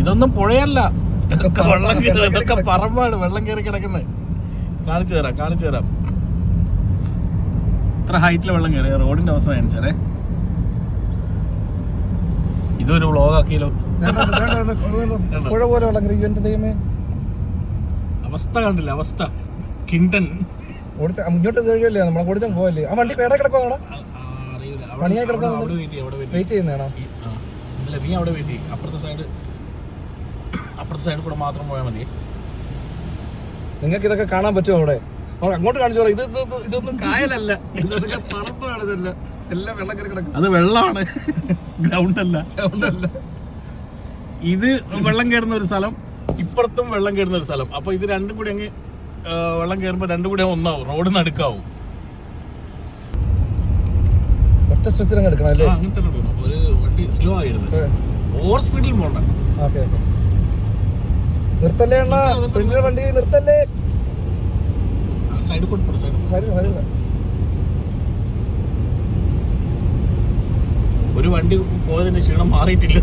ഇതൊന്നും പുഴയല്ല, ഇതൊക്കെ പറമ്പാണ്, വെള്ളം കയറി കിടക്കുന്നത്. കാണിച്ചു തരാം. ഇത്ര ഹൈറ്റിലെ വെള്ളം കയറി. റോഡിന്റെ അവസ്ഥ കാണിച്ചാലേ, ഇതൊരു വ്ളോഗാക്കിയല്ലോ. പുഴ പോലെ വെള്ളം കയറി. എന്റെ ദൈവമേ, അവസ്ഥ കണ്ടില്ല, അവസ്ഥ കിണ്ടൻ. മുന്നോട്ട് കഴിയല്ലേ, നമ്മളെ കൊടുത്താൽ പോവല്ലേ. ആ വണ്ടി പേട കിടക്കുവാ, പണിയായി കിടക്കാൻ വെയിറ്റ് ചെയ്യുന്നതാണോ? നീ അവിടെ വെയിറ്റ് ചെയ്യും. അപ്പുറത്തെ സൈഡ് കൂടെ മാത്രം പോയാൽ മതി. നിങ്ങൾക്ക് ഇതൊക്കെ കാണാൻ പറ്റുമോ? അവിടെ അങ്ങോട്ട് കാണിച്ചു പറയാം. ഇതൊന്നും കായലല്ല, ഇതൊക്കെ പറമ്പാണ്. ഇതല്ല, എല്ലാം വെള്ളം കയറി കിടക്കും. അത് വെള്ളമാണ്, ഗ്രൗണ്ട് അല്ല. ഇത് വെള്ളം കയറുന്ന ഒരു സ്ഥലം, ഇപ്പുറത്തും വെള്ളം കയറുന്ന ഒരു സ്ഥലം. അപ്പൊ ഇത് രണ്ടും കൂടി അങ്ങ് വെള്ളം കയറുമ്പോ രണ്ടും കൂടി ഒന്നാവും, റോഡ് നടുക്കാവും. ഒറ്റ സ്ട്രെച്ചിൽ അങ്ങ് എടുക്കണം അല്ലേ? അങ്ങനെ തന്നെ എടുക്കണം. ഒരു വണ്ടി സ്ലോ ആയിരുന്നു, ഓവർ സ്പീഡിൽ പോണ്ട. നിർത്തല്ലേ അണ്ണ, ഫ്രണ്ടിലെ വണ്ടി നിർത്തല്ലേ. സൈഡ് കൂടെ സൈഡ് ഒരു വണ്ടി പോയതിന്റെ ക്ഷീണം മാറിയിട്ടില്ല.